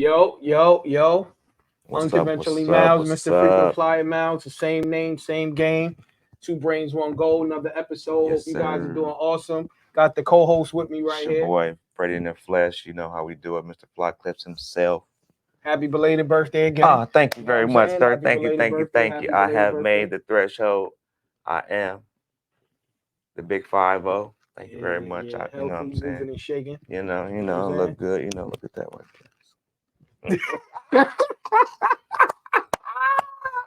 Yo. What's up? Unconventionally What's up? Miles, What's Mr. Frequent up? Flyer Miles, the same name, same game. Two brains, one goal. Another episode. Yes, Hope you guys are sir. doing awesome. Got the co-host with me It's right your here. boy, Freddie in the flesh. You know how we do it, Mr. Fly Clips himself. Happy belated birthday again. Ah, thank you You know what very I'm much, saying? sir. Happy Thank you, belated thank you, birthday. thank you. Happy I belated have birthday. made the threshold. I am the big 5-0. Thank you very much. Yeah. You know what Healthy, I'm saying? moving and shaking. You know, You know what I'm look good. Look at that one.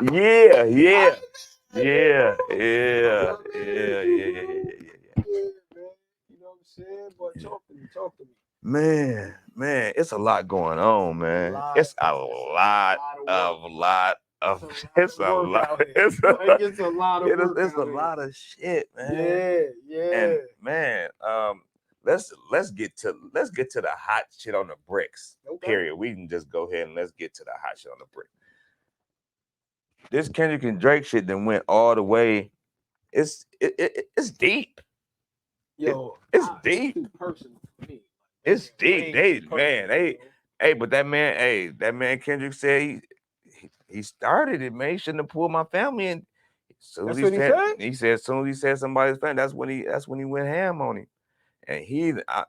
Yeah, yeah. Yeah. You know what I'm saying? But talk to me. Man, it's a lot going on, man. It's a lot of it's a lot. It's a lot of work. It's a lot of shit, man. Yeah. And man, let's get to the hot shit on the bricks. Okay. Period. We can just go ahead and let's get to the hot shit on the brick. This Kendrick and Drake shit then went all the way. It's deep. Yo, it's deep. Too personal for me. It's deep. But that man Kendrick said he started it, man. He shouldn't have pulled my family in. That's what he said? He said as soon as he said somebody's family, that's when he went ham on him. And I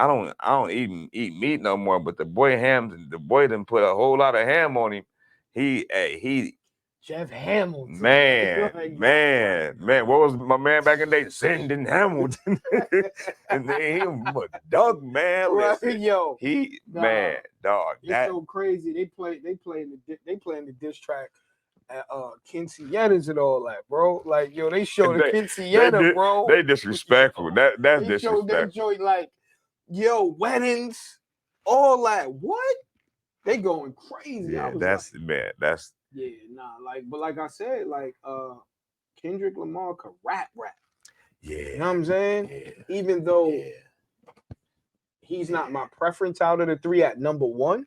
don't even eat meat no more, but the boy done put a whole lot of ham on him. He Jeff Hamilton. Man. What was my man back in the day? Sending Hamilton. And then he was Doug, man. Listen, yo. Man, dog. It's so crazy. They playing the diss track at Quinceañeras and all that, bro. Like, yo, they show the Quinceañera, bro. They disrespectful. That's disrespectful. They show that joint like, yo, weddings, all that. What? They going crazy. Yeah, but like I said, like Kendrick Lamar could rap. Yeah. You know what I'm saying? Yeah. Even though he's not my preference out of the three at number one,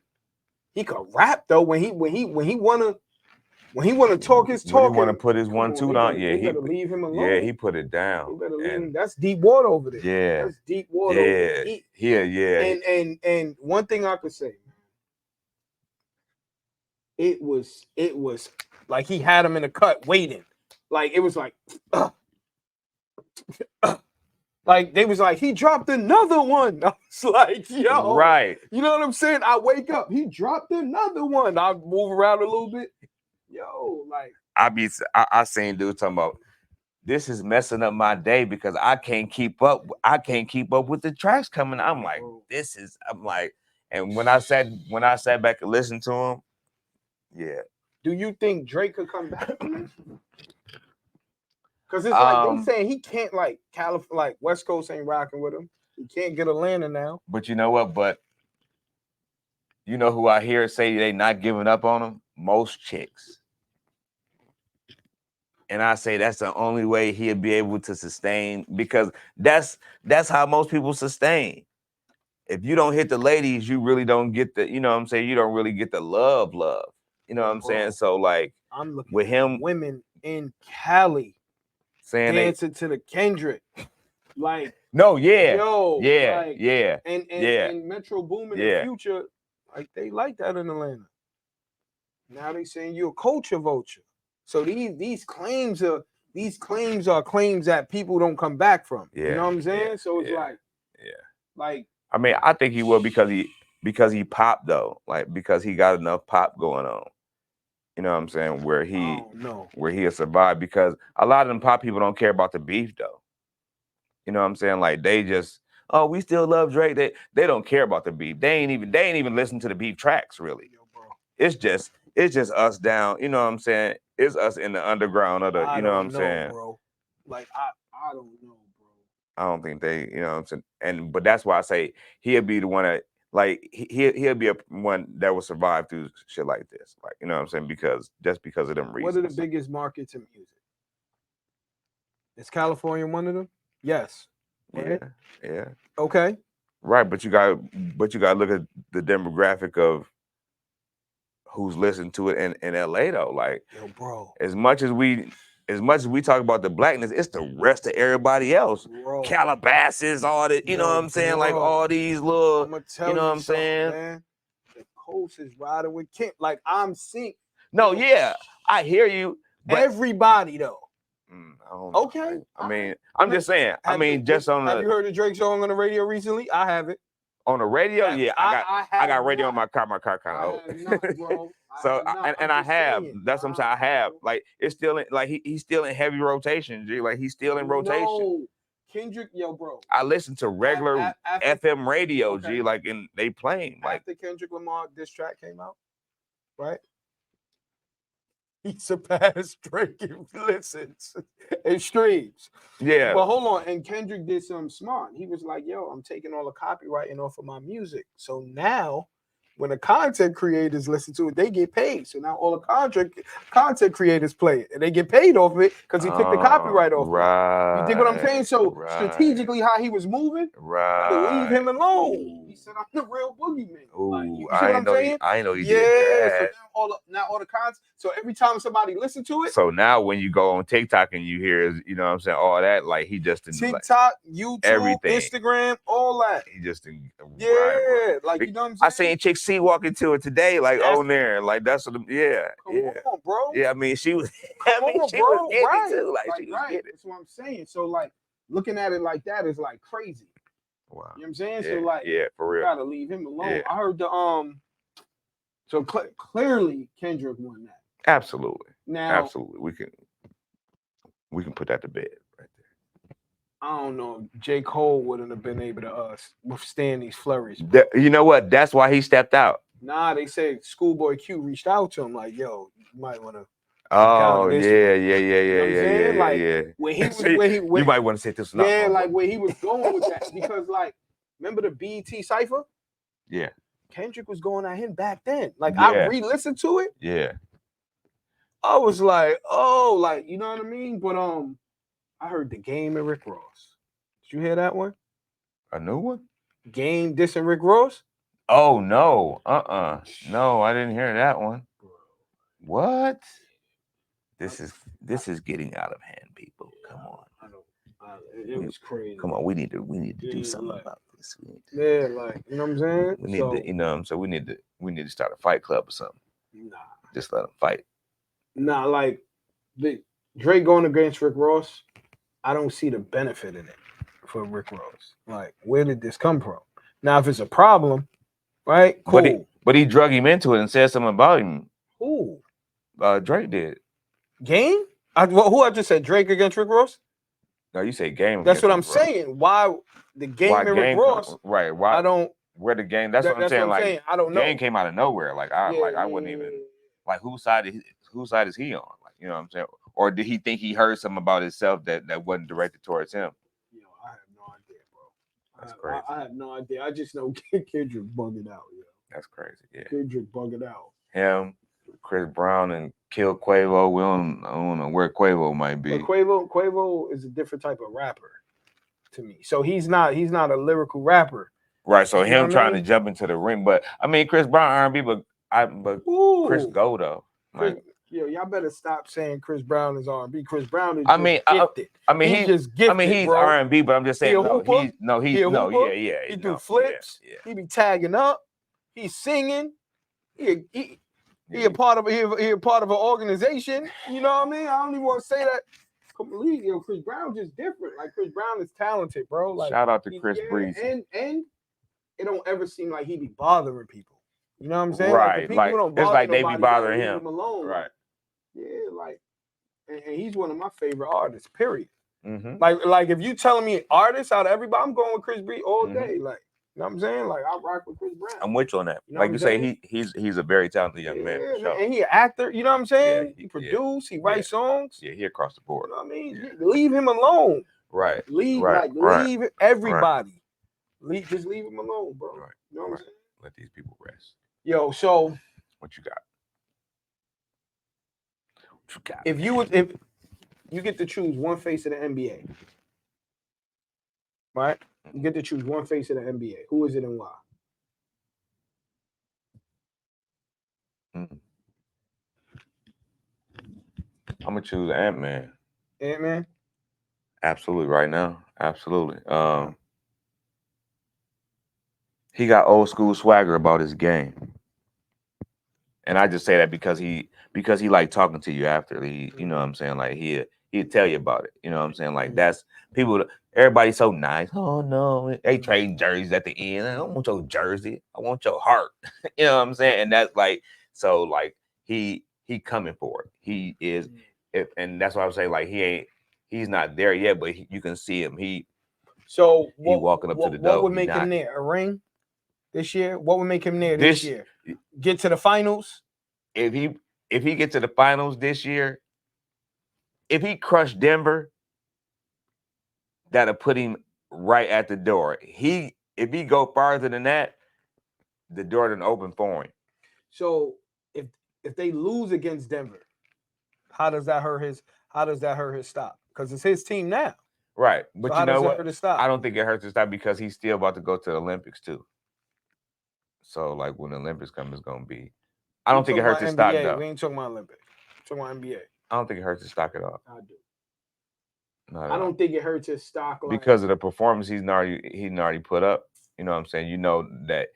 he could rap though. When he wanna talk his talk, he wanna put his 1-2 down. Yeah, he better leave him alone. Yeah, he put it down. He better leave him. That's deep water over there. Yeah, that's deep water. Over there. Yeah. And one thing I could say, it was like he had him in the cut waiting. Like it was like, like they was like, he dropped another one. I was like, yo, right. You know what I'm saying? I wake up, he dropped another one. I move around a little bit. Yo, like I seen dudes talking about this is messing up my day because I can't keep up. I can't keep up with the tracks coming. I'm like, and when I sat back and listened to him, yeah. Do you think Drake could come back from this? Because it's like they saying he can't, like California, like West Coast ain't rocking with him. He can't get Atlanta now. But you know what? But you know who I hear say they not giving up on him? Most chicks. And I say that's the only way he'll be able to sustain, because that's how most people sustain. If you don't hit the ladies, you really don't get the, you know what I'm saying? You don't really get the love. You know what I'm saying? So like I'm looking with him, women in Cali saying dancing to the Kendrick. Like no, yeah. Yo, yeah, like, yeah. And Metro Boomin and Future, like they like that in Atlanta. Now they saying you're a culture vulture. So these claims are claims that people don't come back from. Yeah, you know what I'm saying? So it's like I mean, I think he will because he popped though, like because he got enough pop going on. You know what I'm saying? Where he'll survive, because a lot of them pop people don't care about the beef though. You know what I'm saying? Like they just, oh, we still love Drake. They don't care about the beef. They ain't even listen to the beef tracks really. It's just us down. You know what I'm saying? It's us in the underground of the. You know what I'm saying? Bro. Like I don't know, bro. I don't think they. You know what I'm saying? But that's why I say he'll be the one that, like, he'll be one that will survive through shit like this. Like, you know what I'm saying? Because of them reasons. What are the biggest markets in music? Is California one of them? Yes. Right? Yeah. Okay. Right, but you got to look at the demographic of who's listening to it in LA though. Like, yo, bro, as much as we talk about the blackness, it's the rest of everybody else. Bro. Calabasas, all that, you know what I'm saying? Like all these little, I'm gonna tell you know what I'm saying? Man. Ghost is riding with Kim. Like I'm seeing. No, yeah, I hear you. But everybody though. I don't know. Okay. I mean, I'm just saying. I mean, just on the. Have you heard the Drake song on the radio recently? I haven't. On the radio, yeah, I got radio on my car. My car kind of old. Not, bro. So I have. That's what I'm saying. I have. Like it's still in. Like he's still in heavy rotation. G. Like he's still in rotation. No. Kendrick, yo, bro. I listen to regular FM radio, G. Like and they playing. Like after Kendrick Lamar diss track came out, right? He surpassed Drake in listens and streams. Yeah. But hold on. And Kendrick did something smart. He was like, yo, I'm taking all the copywriting off of my music. So now when the content creators listen to it, they get paid. So now all the content creators play it and they get paid off of it because he took the copyright off. Right. You dig what I'm saying? So strategically how he was moving, leave him alone. He said, I'm the real boogeyman. Like, you see what I'm saying? I know he did that. So now all the content. So every time somebody listen to it. So now when you go on TikTok and you hear, you know what I'm saying, all that, like he just didn't TikTok, YouTube, everything. Instagram, all that. He just didn't. Yeah, like you know what I'm saying? I seen Chick C walking to it today, like on there. Like that's what Come on, bro. Yeah, I mean she was was getting too. Like she was getting it. That's what I'm saying. So like looking at it like that is like crazy. Wow. You know what I'm saying? Yeah, so like for real. You gotta leave him alone. Yeah. I heard the so clearly Kendrick won that. Absolutely. Now absolutely. We can put that to bed right there. I don't know. J. Cole wouldn't have been able to withstand these flurries. You know what? That's why he stepped out. Nah, they said Schoolboy Q reached out to him like, yo, you might want to. Oh yeah. You know like, when he was, you might want to say this. Yeah, like where he was going with that because like, remember the BET cipher? Yeah. Kendrick was going at him back then. Like I re-listened to it. Yeah. I was like, oh, like you know what I mean. But I heard The Game and Rick Ross. Did you hear that one? A new one? Game dissing Rick Ross? Oh no, no, I didn't hear that one. What? This is getting out of hand, people. Come on. I know. It was crazy. Come on, we need to do something about this. Like you know what I'm saying. We need to, you know, so we need to start a fight club or something. Nah, just let them fight. Nah, like the Drake going against Rick Ross, I don't see the benefit in it for Rick Ross. Like, where did this come from? Now, if it's a problem, right? Cool. But he drug him into it and said something about him. Who? Drake did. Game? Who I just said? Drake against Rick Ross? No, you say Game. That's what I'm saying. Why the Game and Rick Ross? Right. Why? I don't. Where the Game? That's what I'm saying. Like, I don't know. Game came out of nowhere. Like I wouldn't even. Like whose side is he on? Like, you know what I'm saying? Or did he think he heard something about himself that wasn't directed towards him? I have no idea, bro. That's crazy. I have no idea. I just know Kendrick bugging out. That's crazy. Yeah. Kendrick bugging out. Him, Chris Brown, and Kill Quavo. I don't know where Quavo might be. But Quavo is a different type of rapper to me. So he's not a lyrical rapper. Right. So him trying to jump into the ring, but I mean Chris Brown R&B, but Chris go though. Like, y'all better stop saying Chris Brown is R&B. Chris Brown is gifted. He's just gifted. He's R&B, but I'm just saying he do flips. Yeah. He be tagging up. He's singing. He a part of an organization. You know what I mean? I don't even want to say that completely. Chris Brown just different. Like Chris Brown is talented, bro. Like shout out to Chris Breezy. And it don't ever seem like he be bothering people. You know what I'm saying? Right. Like it's like they be bothering him. Leave him alone. Right. Yeah, like, and he's one of my favorite artists. Period. Mm-hmm. Like if you telling me artists out of everybody, I'm going with Chris Breezy all day. Like, you know what I'm saying? Like I rock with Chris Brown. I'm with you on that. You know like you say, he's a very talented young man. For sure. And he an actor. You know what I'm saying? He produce. He writes songs. Yeah, he across the board. You know what I mean? Leave him alone. Right. Leave everybody. Just leave him alone, bro. Right. You know what I'm saying? Let these people rest. Yo, so what you got? If you get to choose one face of the NBA, right? You get to choose one face of the NBA. Who is it and why? I'm gonna choose Ant-Man. Ant-Man? Absolutely, right now. Absolutely. He got old school swagger about his game. And I just say that because he like talking to you after you know what I'm saying? Like he'll tell you about it. You know what I'm saying? Like that's people, everybody's so nice. Oh no, they trading jerseys at the end. I don't want your jersey. I want your heart. You know what I'm saying? And that's like, so like he coming for it. He is, and that's why I was saying like he's not there yet, but you can see him. He walking up to the door. What would make him there? A ring this year? What would make him there this year? Get to the finals? If he get to the finals this year, if he crushed Denver, that'll put him right at the door. If he go farther than that, the door didn't open for him. So if they lose against Denver, how does that hurt his stock? Because it's his team now. Right. But so you know what? I don't think it hurts his stock because he's still about to go to the Olympics too. So like when the Olympics come, it's gonna be. I don't think it hurts his stock though. We ain't talking about Olympics. We're talking about NBA. I don't think it hurts his stock at all. I do. I don't think it hurts his stock because of the performance he's already put up. You know what I'm saying? You know that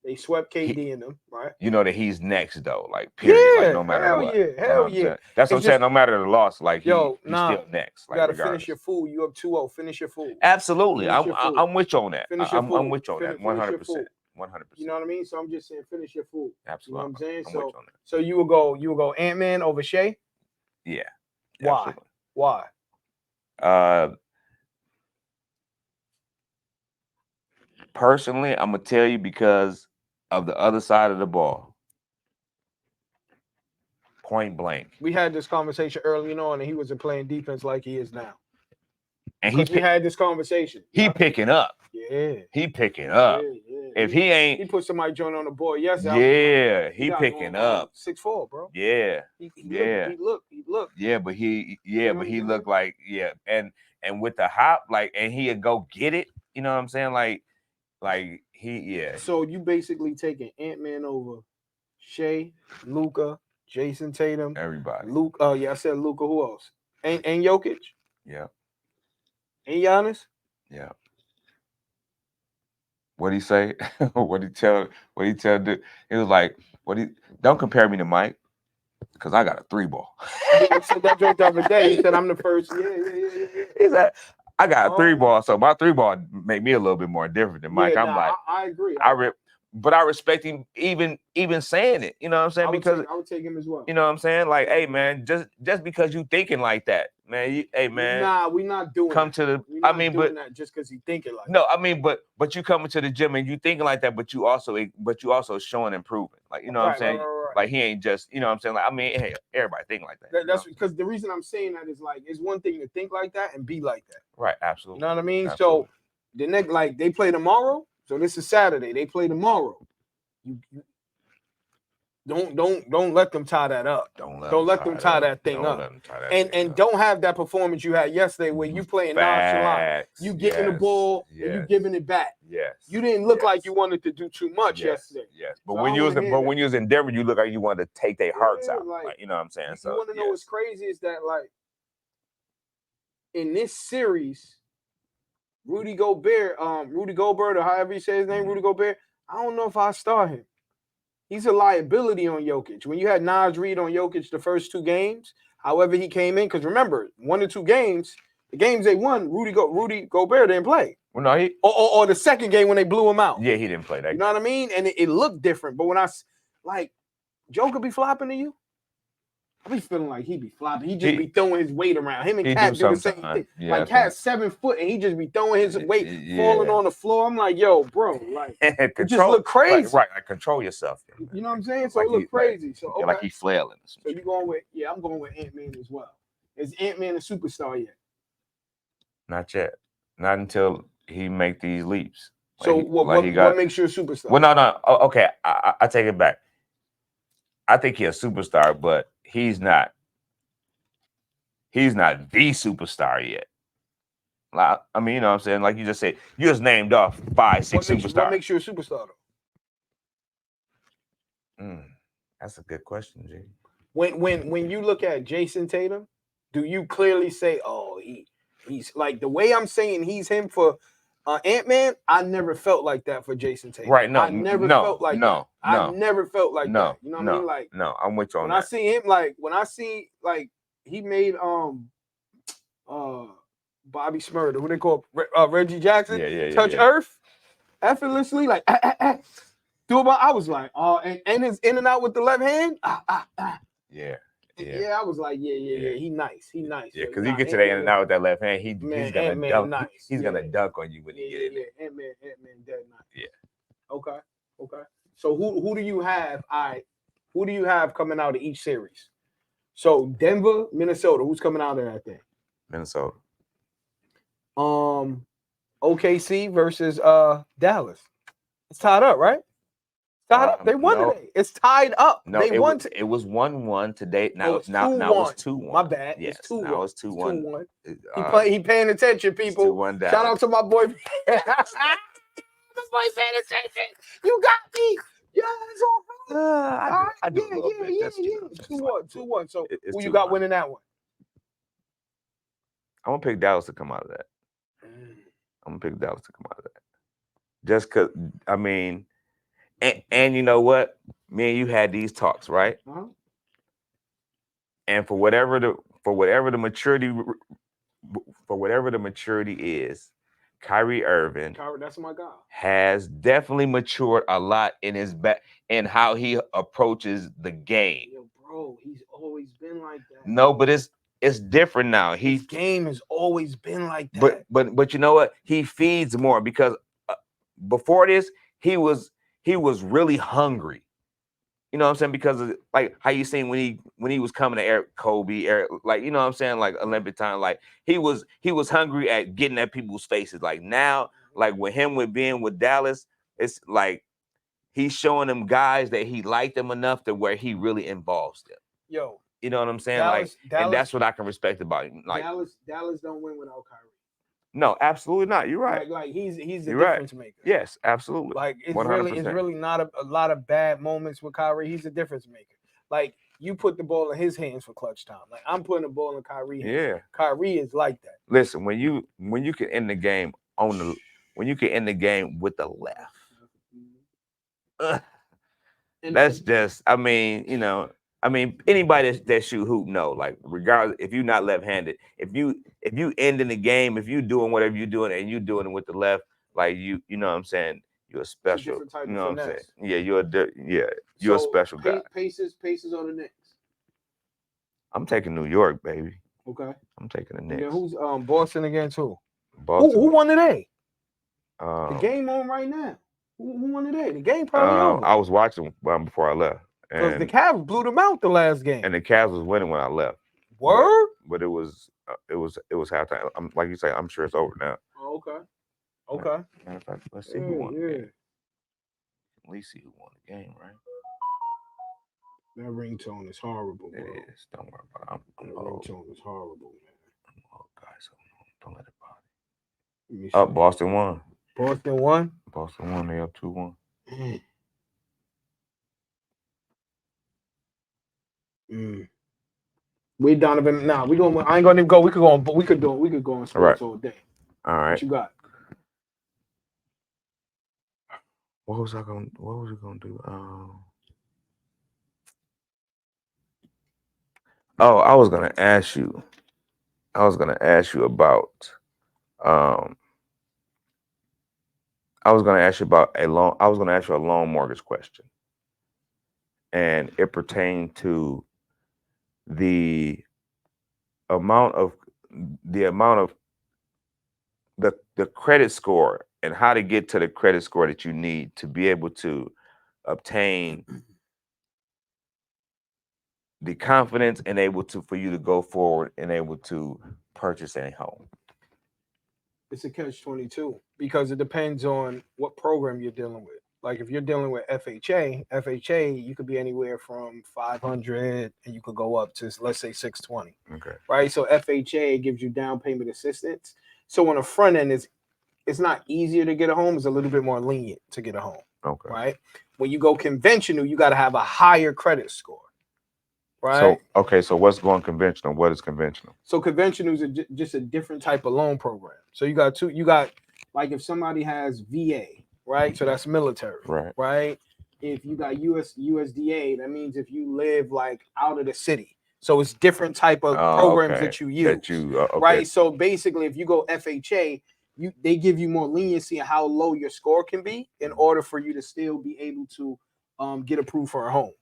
they swept KD in them, right? You know that he's next though, like period. Yeah, like no matter what. Hell yeah. That's what I'm saying. No matter the loss, like he's still next. Like, you gotta finish your food. You up 2-0. Finish your food. Absolutely. I'm with you on that. I'm with you on that. 100%. 100%. You know what I mean? So I'm just saying, finish your food. Absolutely. You know what I'm saying? I'm with you on that. So you will go Ant-Man over Shea? Yeah. Why? Absolutely. Why? Personally, I'm gonna tell you because of the other side of the ball. Point blank. We had this conversation early on, and he wasn't playing defense like he is now. And we had this conversation. He picking up. Yeah. He picking up. Yeah. If he ain't, he put somebody joint on the board. Yes. Yeah, he picking up. 6'4", bro. Yeah. He looked. Yeah, but he looked like and with the hop, like, and he'd go get it. You know what I'm saying? Like he. So you basically taking Ant-Man over Shea, Luka, Jason Tatum, everybody. I said Luka. Who else? And Jokic. Yeah. And Giannis. Yeah. What'd he say? What'd he tell? Dude? He was like, don't compare me to Mike, because I got a 3-ball. I said that joke the other day. He said I'm the first. Yeah. He said, I got a 3-ball, so my 3-ball made me a little bit more different than Mike. I'm like, I agree. But I respect him even saying it. You know what I'm saying? Because I would take him as well. You know what I'm saying? Like, hey man, just because you thinking like that, man. Hey man. Nah, we not doing. Come to the. I mean, but that just because he thinking like. No, I mean, but you coming to the gym and you thinking like that, but you also showing improvement. Like, you know what I'm saying? Right. Like he ain't just, you know what I'm saying? Like, I mean, hey, everybody think like that. That's because the reason I'm saying that is like it's one thing to think like that and be like that. Right. Absolutely. You know what I mean? Absolutely. So the next, like, they play tomorrow. So this is Saturday. They play tomorrow. You don't let them tie that up. Don't let them tie that thing up. And don't have that performance you had yesterday where you playing nonchalant. You getting the ball and you giving it back. Yes. You didn't look like you wanted to do too much yesterday. Yes. But when you was in Denver, you look like you wanted to take their hearts out. Like, you know what I'm saying? So you want to know what's crazy is that, like, in this series, Rudy Gobert, or however you say his name, Rudy Gobert, I don't know if I start him. He's a liability on Jokic. When you had Nas Reed on Jokic the first 2 games, however he came in, because remember, 1 or 2 games, the games they won, Rudy Gobert didn't play. Well, no, or the second game when they blew him out. Yeah, he didn't play that. You know what I mean? And it looked different. But when Joker be flopping to you, I be feeling like he be flopping. He just be throwing his weight around. Him and Cat do the same thing. Yeah, like Cat's 7 foot and he just be throwing his weight, falling on the floor. I'm like, yo, bro, like it just look crazy. Right, like control yourself. You know what I'm saying? So like it look crazy. So okay. Like he's flailing. So you going with I'm going with Ant-Man as well. Is Ant-Man a superstar yet? Not yet. Not until he make these leaps. So what makes you a superstar? Well, no. Oh, okay, I take it back. I think he's a superstar, but he's not the superstar yet. Like, I mean, you know what I'm saying? Like you just said, you just named off 5, 6 superstars. What makes you a superstar though? That's a good question, G. When you look at Jason Tatum, do you clearly say, oh, he's like the way I'm saying he's him for Ant-Man, I never felt like that for Jason Tatum. Right? No, I never felt like that. I no, never felt like no, that. You know what I mean? Like, no, I'm with you on when that. I see him, like when I see like he made Bobby Smurder, what they call Reggie Jackson, touch Earth effortlessly, like do about. I was like, and his in and out with the left hand, Yeah. Yeah, I was like, yeah. He nice. Yeah, because he gets to the in and out with that left hand. He's gonna dunk. Nice. He's gonna dunk on you when he get in. Yeah, Ant-Man, dead nice. Yeah. Okay. So who do you have? Who do you have coming out of each series? So Denver, Minnesota. Who's coming out of that thing? Minnesota. OKC versus Dallas. It's tied up, right? Tied up. They won today. It's tied up. No, they won. It was 1-1 today. Now it's 2-1. Now it's 2-1. My bad. Yes, it's 2-1. Now it's 2-1. He paying attention, people. Shout out to my boy. My boy paying attention. You got me. Yeah, it's all right. Yeah. 2-1. So who you got winning that one? I'm gonna pick Dallas to come out of that. Just cause I mean, and you know what? Me and you had these talks, right? Uh-huh. And for whatever the maturity is, Kyrie Irving, that's my guy, has definitely matured a lot in his in how he approaches the game. Yo, bro, he's always been like that. No, but it's different now. His game has always been like that. But you know what? He feeds more because before this, he was really hungry. You know what I'm saying? Because of like how you seen when he was coming to Kobe, like you know what I'm saying, like Olympic time, like he was hungry at getting at people's faces. Like now, like with being with Dallas, it's like he's showing them guys that he liked them enough to where he really involves them. Yo, you know what I'm saying? Dallas, and that's what I can respect about him. Like Dallas don't win without Kyrie. No, absolutely not. You're right. Like he's the difference maker. Yes, absolutely. Like it's 100%. really not a lot of bad moments with Kyrie. He's the difference maker. Like you put the ball in his hands for clutch time. Like I'm putting the ball in Kyrie's hands. Yeah. Kyrie is like that. Listen, when you can end the game when you can end the game with the left. That's just, I mean, anybody that shoot hoop know, like regardless if you're not left-handed, if you end in the game, if you doing whatever you're doing and you doing it with the left, like you know what I'm saying, you're a special. You know what I'm saying? Yeah, you're a special guy. Paces on the Knicks. I'm taking New York, baby. Okay. I'm taking the Knicks. Yeah, who's Boston against who? Boston. Who won today? The game on right now. Who won today? The game probably over. I was watching before I left. Because the Cavs blew them out the last game. And the Cavs was winning when I left. Word? But it was halftime. Like you say, I'm sure it's over now. Oh, okay. Matter of fact, let's see who won the game. At least see who won the game, right? That ringtone is horrible, bro. It is. Don't worry about it. That ringtone is horrible, man. I'm old, guys. Don't let it bother. Boston won. Boston won? Boston won. They up 2-1. We Donovan. Nah, we going. I ain't gonna even go. We could go on. But we could go on sports all day. All right. What you got? What was we gonna do? I was gonna ask you about. I was gonna ask you a loan mortgage question, and it pertained to the amount of the credit score and how to get to the credit score that you need to be able to obtain the confidence and for you to go forward and able to purchase a home. It's a catch-22 because it depends on what program you're dealing with. Like if you're dealing with FHA, you could be anywhere from 500 and you could go up to, let's say, 620. Okay. Right. So FHA gives you down payment assistance. So on the front end, it's not easier to get a home. It's a little bit more lenient to get a home. Okay. Right. When you go conventional, you got to have a higher credit score. Right. So what's going conventional? What is conventional? So conventional is just a different type of loan program. So you got like if somebody has VA, right? So that's military, right? If you got USDA, that means if you live like out of the city. So it's different type of programs that you use, right? So basically, if you go FHA, they give you more leniency on how low your score can be in order for you to still be able to get approved for a home.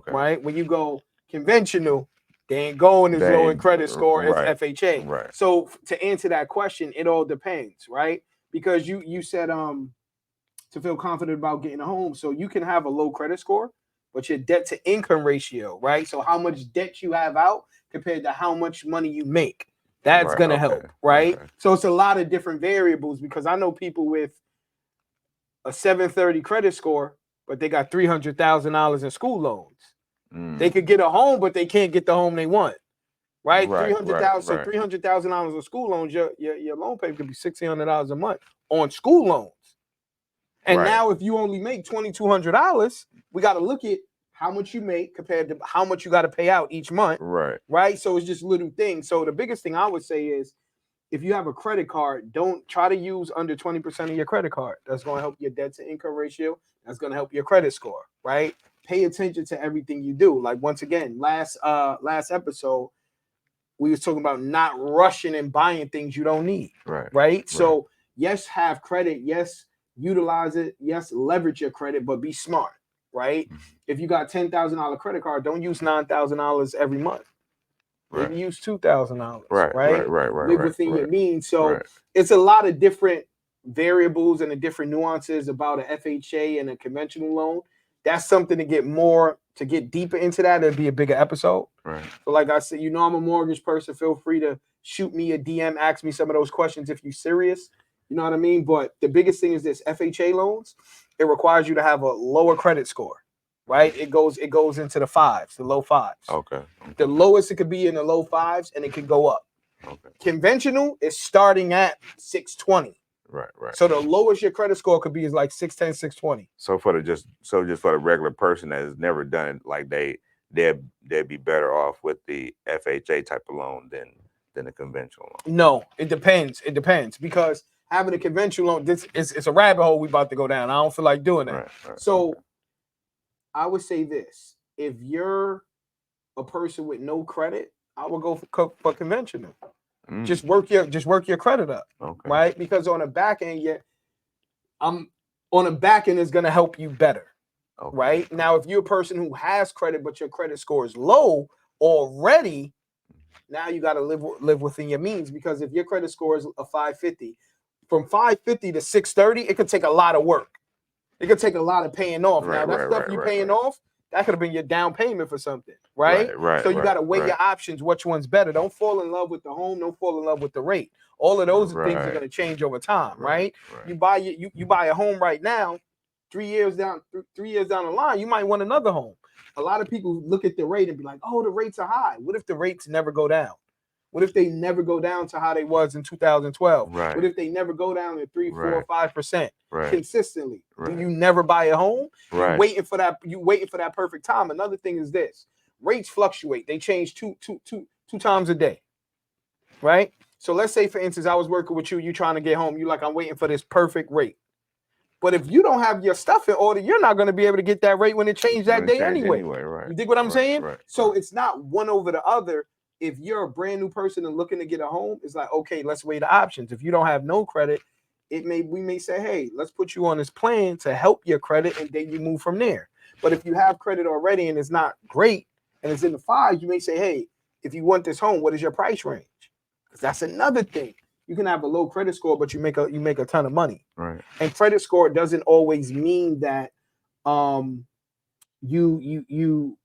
Right? When you go conventional, they ain't going as low in credit score as FHA. So to answer that question, it all depends, right? Because you said to feel confident about getting a home, so you can have a low credit score, but your debt to income ratio, right? So how much debt you have out compared to how much money you make, that's gonna help, right? So it's a lot of different variables because I know people with a 730 credit score, but they got $300,000 in school loans. They could get a home, but they can't get the home they want, right? $300,000, so $300,000 in school loans, your loan payment could be $1,600 a month on school loans. And now, if you only make $2,200, we got to look at how much you make compared to how much you got to pay out each month. Right. So it's just little things. So the biggest thing I would say is, if you have a credit card, don't try to use under 20% of your credit card. That's going to help your debt to income ratio. That's going to help your credit score. Right. Pay attention to everything you do. Like, once again, last episode, we was talking about not rushing and buying things you don't need. Right. So yes, have credit. Yes, utilize it. Yes, leverage your credit, but be smart, right? If you got $10,000 credit card, don't use $9,000 every month. Maybe use $2,000, right? Live within your means. So it's a lot of different variables and the different nuances about an FHA and a conventional loan. That's something to get deeper into that. It'd be a bigger episode. So like I said, I'm a mortgage person. Feel free to shoot me a DM, ask me some of those questions if you're serious. You know what I mean? But the biggest thing is this: FHA loans, it requires you to have a lower credit score, right? It goes into the fives, the low fives. The lowest it could be in the low fives, and it can go up. Conventional is starting at 620. So the lowest your credit score could be is like 610, 620. So just for the regular person that has never done it, like they'd be better off with the FHA type of loan than a conventional loan. No, it depends. It depends because having a conventional loan, it's a rabbit hole we about to go down. I don't feel like doing that. So I would say this: if you're a person with no credit, I would go for conventional. Just work your credit up, right? Because on the back end, is going to help you better, right? Now, if you're a person who has credit but your credit score is low already, now you got to live within your means, because if your credit score is a 550, from 550 to 630, it could take a lot of work. It could take a lot of paying off. Now, that stuff you're paying off, that could have been your down payment for something, right? So you got to weigh your options. Which one's better? Don't fall in love with the home. Don't fall in love with the rate. All of those things are going to change over time, right? You buy a home right now, 3 years down the line, you might want another home. A lot of people look at the rate and be like, "Oh, the rates are high." What if the rates never go down? What if they never go down to how they was in 2012? What if they never go down to 3%, 4%, 5% consistently? Do you never buy a home? You waiting for that perfect time. Another thing is this: rates fluctuate. They change two times a day, right? So let's say, for instance, I was working with you. You trying to get home. You like, I'm waiting for this perfect rate. But if you don't have your stuff in order, you're not going to be able to get that rate when it changed that day anyway. You dig what I'm saying? So it's not one over the other. If you're a brand new person and looking to get a home, it's like, okay, let's weigh the options. If you don't have no credit, we may say, hey, let's put you on this plan to help your credit, and then you move from there. But if you have credit already and it's not great and it's in the fives, you may say, hey, if you want this home, what is your price range? Because that's another thing. You can have a low credit score, but you make a ton of money. And credit score doesn't always mean that you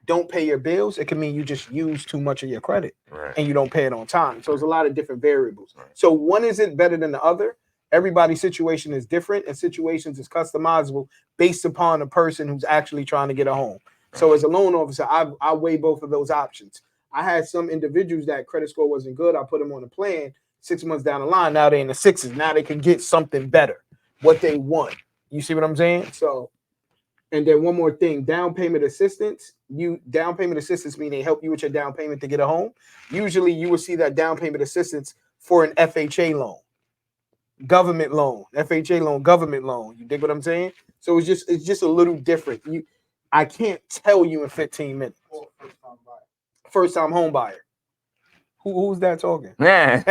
don't pay your bills. It can mean you just use too much of your credit and you don't pay it on time. So there's a lot of different variables. So one isn't better than the other. Everybody's situation is different, and situations is customizable based upon the person who's actually trying to get a home. So as a loan officer, I weigh both of those options. I had some individuals that credit score wasn't good. I put them on a plan. 6 months down the line, now they're in the sixes. Now they can get something better, what they want. You see what I'm saying? So, and then one more thing, down payment assistance. Down payment assistance mean they help you with your down payment to get a home. Usually you will see that down payment assistance for an FHA loan. government loan, FHA loan, government loan. You dig what I'm saying? So it's just a little different. I can't tell you in 15 minutes. First time home buyer. Who's that talking? Yeah.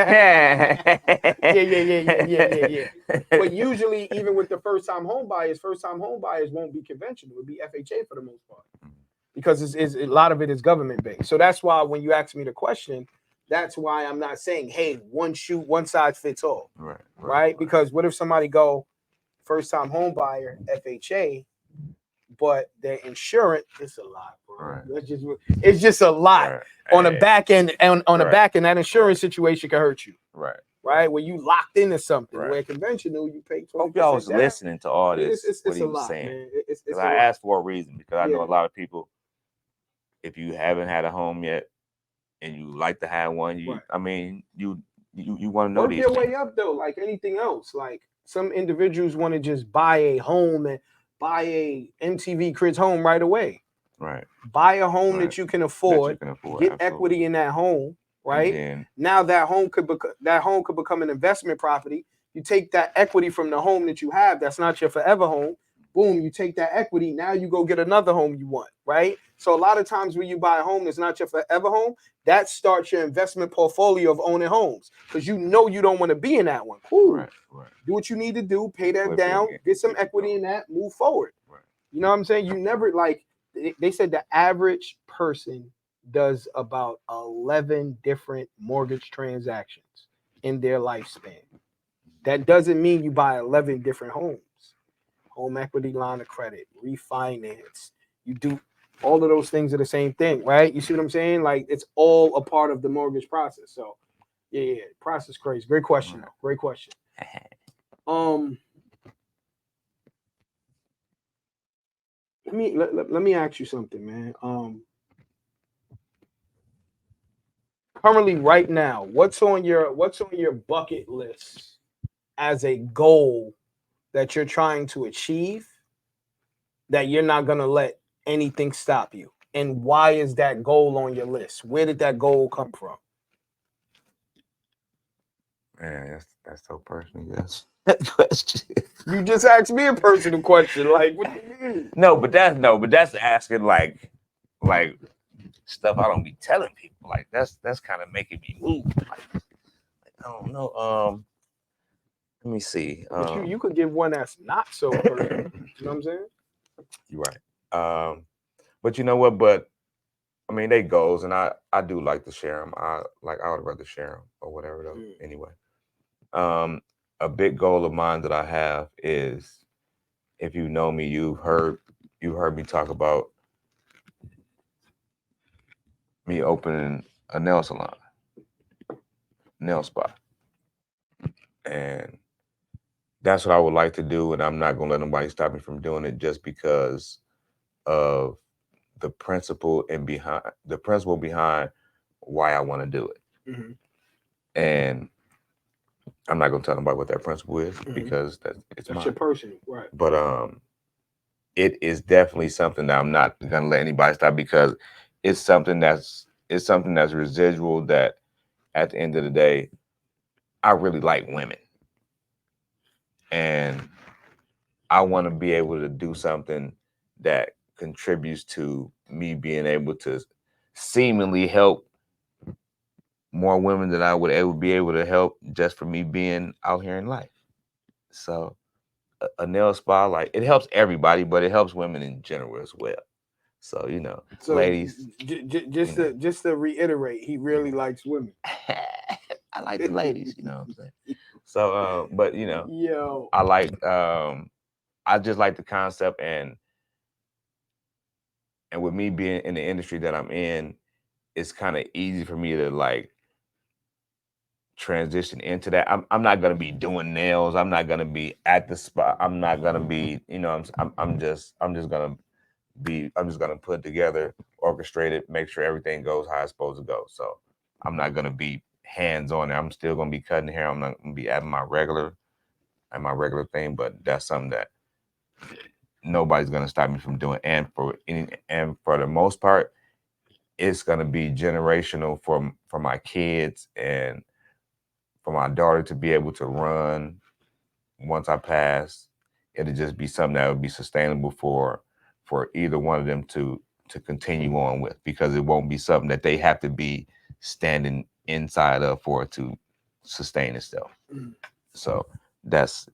Yeah. But usually, even with the first time home buyers won't be conventional. It'll be FHA for the most part, because it's a lot of it is government based. So that's why when you ask me the question, that's why I'm not saying, hey, one size fits all. Right? Because what if somebody go first time home buyer, FHA, but their insurance, it's a lot, bro. It's just a lot. On the back end, on the back end, that insurance situation can hurt you. Right? When you locked into something, where conventional, you pay 20%. Hope y'all was listening to all this. It's what he a was lot, saying. man. Because I asked for a reason, because I know a lot of people, if you haven't had a home yet and you like to have one, you want to know work these your things. way up though, like anything else. Like some individuals want to just buy a home and buy a MTV Cribs home right away. Right. Buy a home that you can afford. Get absolutely. equity in that home. Right. Now that home could become an investment property. You take that equity from the home that you have. That's not your forever home. Boom, you take that equity. Now you go get another home you want. Right. So a lot of times when you buy a home that's not your forever home, that starts your investment portfolio of owning homes, because you know you don't want to be in that one. Cool. Right. Do what you need to do. Pay that down. Get some equity in that. Move forward. Right. You know what I'm saying? You never, like they said, the average person does about 11 different mortgage transactions in their lifespan. That doesn't mean you buy 11 different homes. Home equity line of credit, refinance. You do all of those things are the same thing, right? You see what I'm saying? Like, it's all a part of the mortgage process. So, yeah, process crazy. Great question, though. Great question. Let me ask you something, man. Currently, right now, what's on your bucket list as a goal that you're trying to achieve, that you're not gonna let anything stop you? And why is that goal on your list? Where did that goal come from? Man, that's so personal. Yes, that question. You just asked me a personal question. Like, what do you mean? No, but that's asking like stuff I don't be telling people. Like that's kind of making me move. Like, I don't know. Let me see. But you could give one that's not so personal. You know what I'm saying? You're right. But you know what? But I mean, they goals, and I do like to share them. I would rather share them or whatever. Though. Anyway, a big goal of mine that I have is, if you know me, you've heard me talk about me opening a nail salon, nail spa, and that's what I would like to do. And I'm not gonna let nobody stop me from doing it, just because of the principle behind why I want to do it. Mm-hmm. And I'm not gonna tell nobody what that principle is, because that's mine. Your personal, right? But it is definitely something that I'm not gonna let anybody stop, because it's something that's residual, that at the end of the day, I really like women, and I want to be able to do something that contributes to me being able to seemingly help more women than I would ever be able to help, just for me being out here in life. So a nail spa, like, it helps everybody, but it helps women in general as well. So, ladies. Just to reiterate, he really likes women. I like the ladies, you know what I'm saying? So, but I like, I just like the concept, and with me being in the industry that I'm in, it's kind of easy for me to like transition into that. I'm not gonna be doing nails. I'm not gonna be at the spa. I'm not gonna be, I'm just gonna put it together, orchestrate it, make sure everything goes how it's supposed to go. So I'm not gonna be hands on there. I'm still gonna be cutting hair. I'm not gonna be at my regular thing, but that's something that nobody's gonna stop me from doing. And for the most part, it's gonna be generational for my kids, and for my daughter to be able to run once I pass, it'll just be something that would be sustainable for either one of them to continue on with, because it won't be something that they have to be standing inside of for it to sustain itself. So that's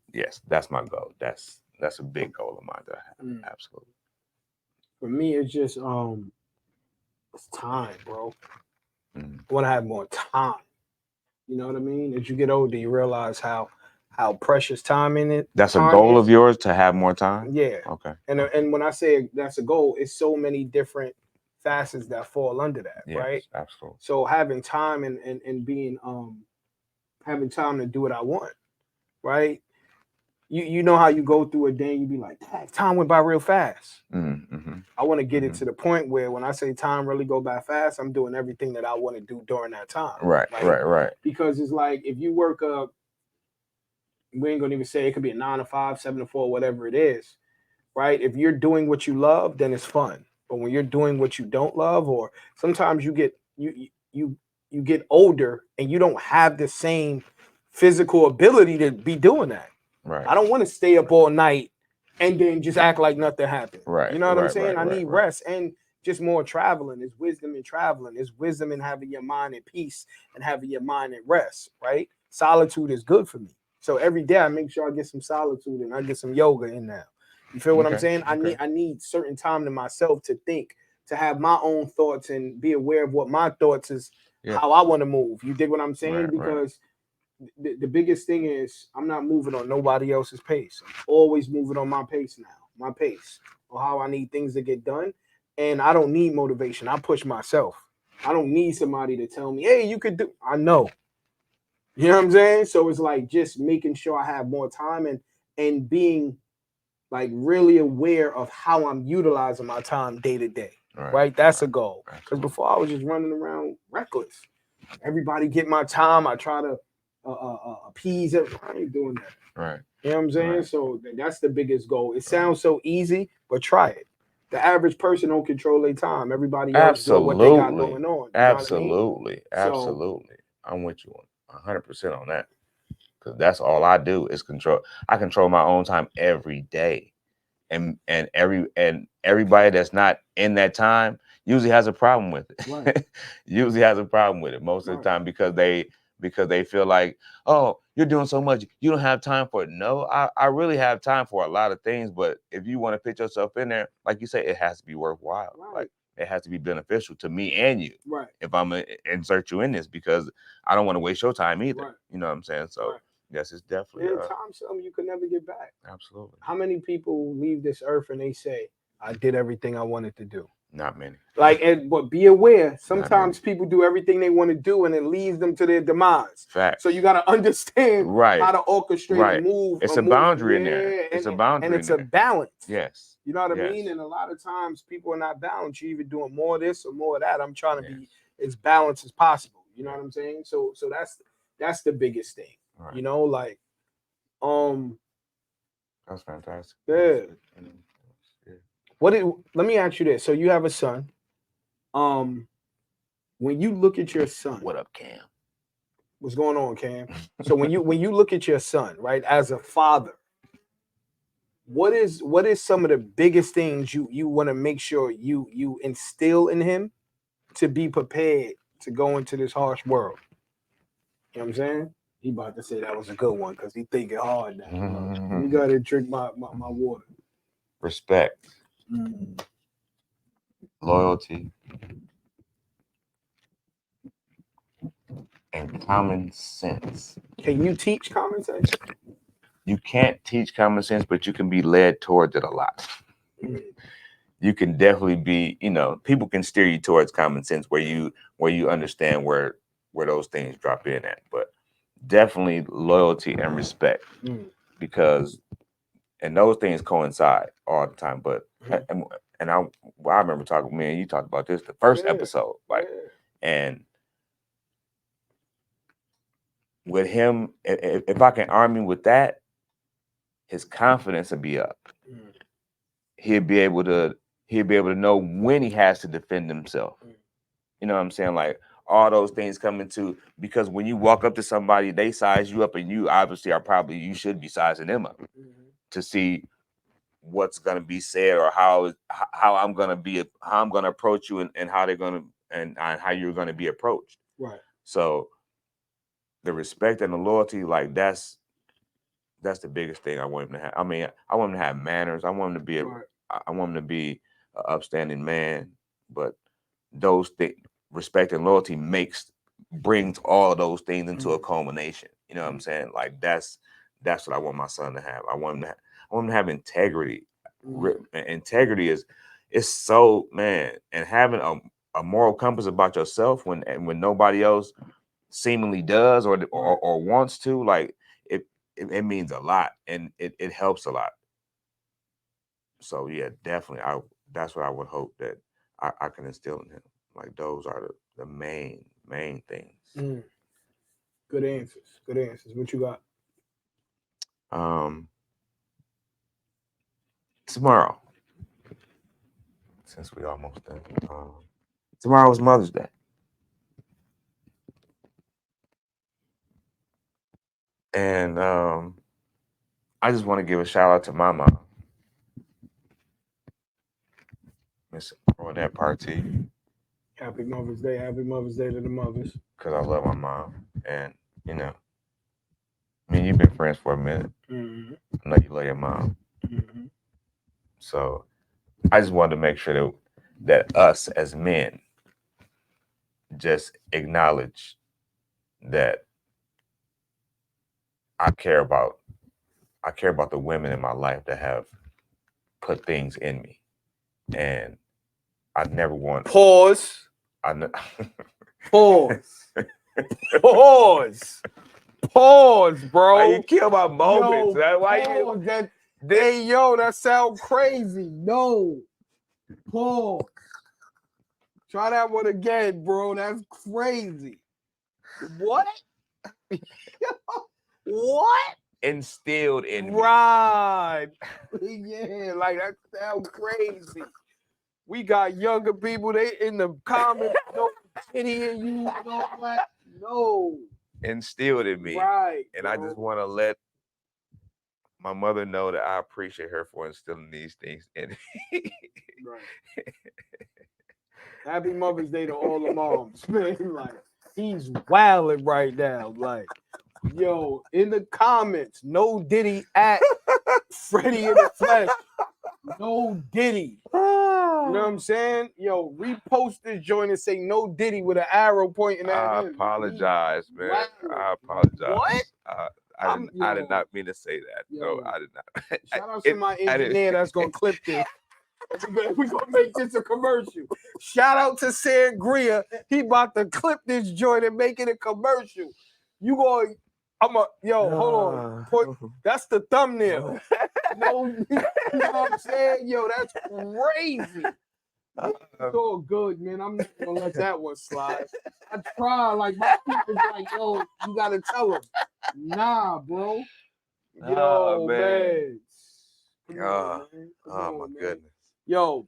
my goal. That's a big goal of mine that I have. Absolutely. For me, it's just it's time, bro. I want to have more time. You know what I mean? As you get older, you realize how precious time in it. That's a goal of yours, to have more time? Yeah. Okay. And when I say that's a goal, it's so many different facets that fall under that, yes, right? Absolutely. So having time and being having time to do what I want, right? You know how you go through a day and you be like, time went by real fast. I want to get it to the point where when I say time really go by fast, I'm doing everything that I want to do during that time. Right. Because it's like, if you work up, we ain't gonna even say it could be a 9 to 5, 7 to 4, whatever it is, right? If you're doing what you love, then it's fun. But when you're doing what you don't love, or sometimes you get older and you don't have the same physical ability to be doing that. Right. I don't want to stay up all night and then just act like nothing happened. Right. You know what I'm saying? I need rest and just more traveling. There's wisdom in traveling. There's wisdom in having your mind at peace and having your mind at rest, right? Solitude is good for me. So every day I make sure I get some solitude and I get some yoga in there. You feel what I'm saying? I need certain time to myself to think, to have my own thoughts and be aware of what my thoughts is, how I want to move. You dig what I'm saying? Because the biggest thing is I'm not moving on nobody else's pace. I'm always moving on my pace now, my pace, or how I need things to get done. And I don't need motivation. I push myself. I don't need somebody to tell me, hey, you could do. I know. You know what I'm saying? So it's like just making sure I have more time and being like really aware of how I'm utilizing my time day to day. Right? That's a goal. Because before I was just running around reckless. Everybody get my time. I try to appease it. I ain't doing that. Right. You know what I'm saying? So that's the biggest goal. It sounds so easy, but try it. The average person don't control their time. Everybody else do what they got going on. Absolutely. Absolutely. I'm with you 100% on that. Because that's all I do is control. I control my own time every day. And everybody that's not in that time usually has a problem with it. Right. Usually has a problem with it most of the time because they feel like, oh, you're doing so much, you don't have time for it. No, I really have time for a lot of things, but if you want to put yourself in there, like you say, it has to be worthwhile. Right. Like it has to be beneficial to me and you. Right. If I'm gonna insert you in this, because I don't want to waste your time either. Right. You know what I'm saying? So yes, it's definitely time something you could never get back. Absolutely. How many people leave this earth and they say, I did everything I wanted to do? Not many. But be aware, sometimes people do everything they want to do and it leads them to their demise. Fact. So you got to understand how to orchestrate and move. It's a boundary in there. It's a boundary. And it's a balance. Yes. You know what I mean? And a lot of times people are not balanced. You're either doing more of this or more of that. I'm trying to be as balanced as possible. You know what I'm saying? So that's the biggest thing. Right. You know, like that's fantastic. Yeah. Let me ask you this. So you have a son. When you look at your son, what up, Cam? What's going on, Cam? So when you look at your son, right, as a father, what is some of the biggest things you want to make sure you instill in him to be prepared to go into this harsh world? You know what I'm saying? He about to say that was a good one because he thinking hard now. You gotta drink my water. Respect. Loyalty. And common sense. Can you teach common sense? You can't teach common sense, but you can be led towards it a lot. You can definitely be, people can steer you towards common sense where you understand where those things drop in at. But definitely loyalty and respect, because and those things coincide all the time. But and I remember talking, man, you talked about this the first episode, and with him, if I can arm him with that, his confidence will be up. He'll be able to know when he has to defend himself. You know what I'm saying? Like, all those things come into, because when you walk up to somebody, they size you up, and you obviously you should be sizing them up to see what's gonna be said, or how I'm gonna approach you, and how they're gonna and how you're gonna be approached. Right. So the respect and the loyalty, like that's the biggest thing I want him to have. I mean, I want him to have manners. I want him to be I want him to be an upstanding man. But those things, respect and loyalty, brings all of those things into a culmination. You know what I'm saying? Like that's what I want my son to have. I want him to have integrity. Integrity is so, man, and having a moral compass about yourself when nobody else seemingly does or wants to, like it means a lot, and it helps a lot. So yeah, definitely, that's what I would hope that I can instill in him. Like those are the main things. Good answers. Good answers. What you got? Tomorrow, since we almost done. Tomorrow is Mother's Day. And I just want to give a shout out to my mom, Miss Ronette Party. Happy Mother's Day. Happy Mother's Day to the mothers. Because I love my mom. And, you know, I mean, you've been friends for a minute. I know you love your mom. So I just wanted to make sure that us as men just acknowledge that I care about the women in my life that have put things in me. And I never want pause. Pause, bro. Why you kill my moments? That sound crazy. No. Pause. Try that one again, bro. That's crazy. What? What? Instilled in me. Right. Yeah, like that sounds crazy. We got younger people, they in the comments, no pity in you, no what? No. Instilled in me. Right. And I just want to let my mother know that I appreciate her for instilling these things in me. Right. Happy Mother's Day to all the moms, man. Like, he's wilding right now. Like, yo, in the comments, no Diddy at Freddie in the flesh. No Diddy. You know what I'm saying? Yo, repost this joint and say no Diddy with an arrow pointing at him. I apologize, man. I apologize. What? I did not mean to say that. No, I did not. Shout out to my engineer that's going to clip this. We're going to make this a commercial. Shout out to Sangria. He about to clip this joint and make it a commercial. You going... hold on. That's the thumbnail. No, you know what I'm saying? Yo, that's crazy. It's all good, man. I'm not gonna let that one slide. I try, like my people's like, yo, you gotta tell them. Nah, bro. Yo, man. My goodness. Yo,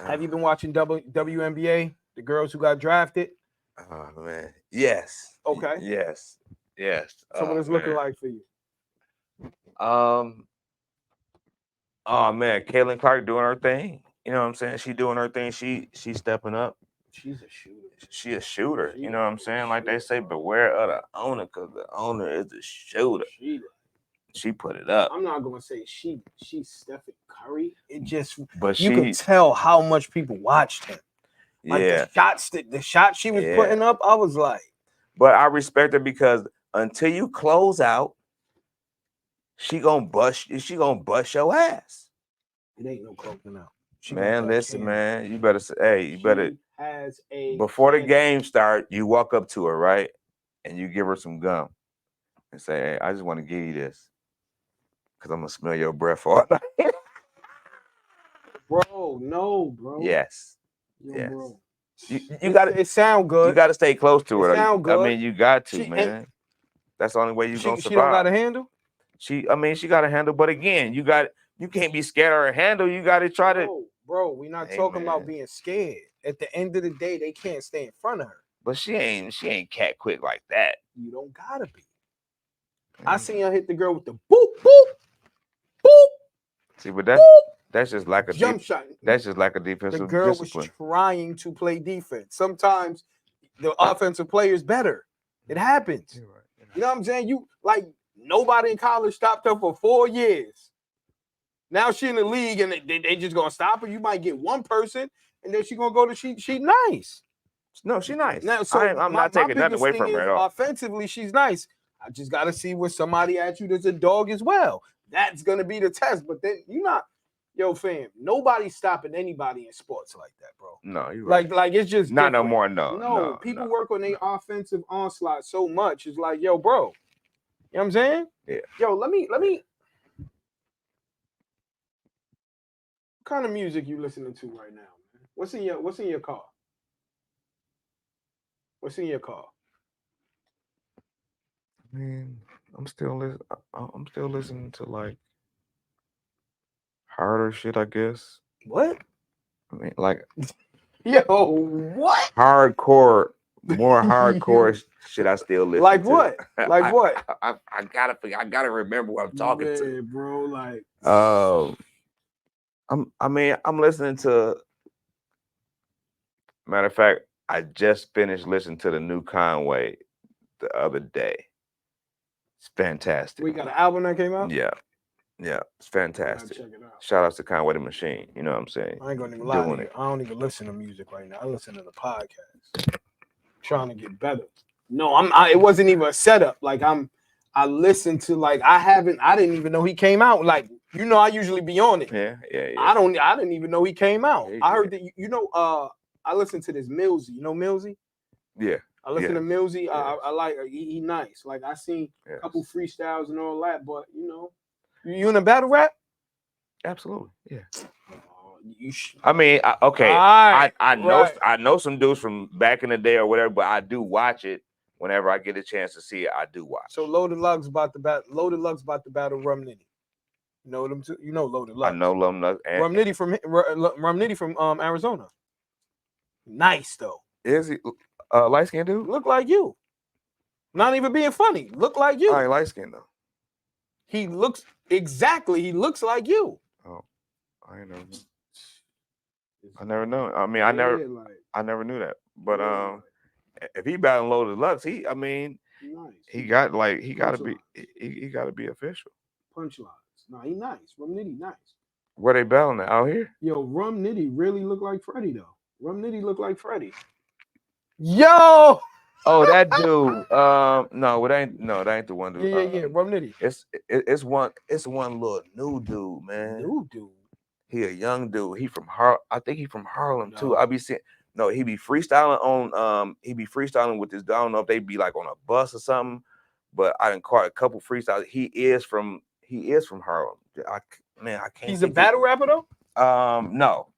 have you been watching WNBA? The girls who got drafted? Oh man. Yes. Okay. Yes. So what it's looking like for you? Oh man, Caitlin Clark doing her thing. You know what I'm saying? She doing her thing. She's stepping up. She's a shooter. She a shooter. You know what I'm saying? Like they say, beware of the owner, because the owner is a shooter. She put it up. I'm not gonna say she's Stephen Curry. It just, but you can tell how much people watched him. Like the shots she was putting up, I was like. But I respect her, because until you close out, she gonna bust your ass. It ain't no closing out. Man, listen, man. You better say, hey, before the game start, you walk up to her, right? And you give her some gum and say, hey, I just want to give you this, because I'm gonna smell your breath all night. Bro, no, bro. Yes. Bro. You gotta, it sound good. You gotta stay close to her. Sound good. I mean, you got to, man. That's the only way you're gonna survive. She don't got a handle? She got a handle, but again, you can't be scared of her handle. You gotta try Bro, we're not talking about being scared. At the end of the day, they can't stay in front of her. But she ain't cat quick like that. You don't gotta be. I seen her hit the girl with the boop, boop, boop. See, but that's just like a jump shot. That's just like a defensive The girl discipline. was trying to play defense. Sometimes the offensive player is better. It happens. You're right. You know what I'm saying? You like nobody in college stopped her for 4 years. Now she in the league and they just gonna stop her. You might get one person and then she gonna go to she nice. No, she's nice. Now, so I'm not taking nothing away from her at all. Offensively, she's nice. I just gotta see where somebody at you that's a dog as well. That's gonna be the test. But then you're not, yo, fam. Nobody's stopping anybody in sports like that, bro. No, you're right. Like it's just not different. no more. No, people work on their offensive onslaught so much. It's like, yo, bro. You know what I'm saying? Yeah. Yo, let me. What kind of music you listening to right now, man? What's in your car? What's in your car? Man, I'm still listening to like harder shit, I guess. What? I mean, like, yo, what? Hardcore, more hardcore shit. I still listen. Like to. what? Like what? I gotta remember what I'm talking to, bro. Like, I'm listening to. Matter of fact, I just finished listening to the new Conway the other day. It's fantastic. We got an album that came out? Yeah. It's fantastic. Check it out. Shout out to Conway the Machine. You know what I'm saying? I ain't gonna even lie to you. I don't even listen to music right now. I listen to the podcast. Trying to get better. No, it wasn't even a setup. Like I listened to like I didn't even know he came out. Like, you know, I usually be on it. Yeah. I didn't even know he came out. I heard that I listened to this Millsy. You know Millsy? Yeah. I listen to Millsy. I like he nice. Like I seen a couple freestyles and all that, but you know, you in a battle rap? Absolutely. Yeah. I mean, I know some dudes from back in the day or whatever, but I do watch it whenever I get a chance to see it. I do watch. So Loaded Luck's about to battle Rum Nitty. You know them too? You know Loaded Luck. I know Rum Nitty. Rum Nitty from Arizona. Nice though. Is he light skinned dude? Look like you. Not even being funny. Look like you. I ain't light skinned though. He looks like you. Oh, I ain't never know. I never know. I mean, I never knew that. But if he battling Loaded Lux, he got to be official. Punchlines. No, he nice. Rum Nitty nice. Where they battling at? Out here? Yo, Rum Nitty really look like Freddie though. Rum Nitty look like Freddie. Yo. Oh, that dude. That ain't the one dude. Yeah. Rum Nitty. It's one little new dude, man. New dude. He a young dude. He from I think he from Harlem too. I be seeing. No, he be freestyling on. He be freestyling with this. I don't know if they be like on a bus or something, but I done caught a couple freestyles. He is from Harlem. I can't. He's a battle rapper though. No,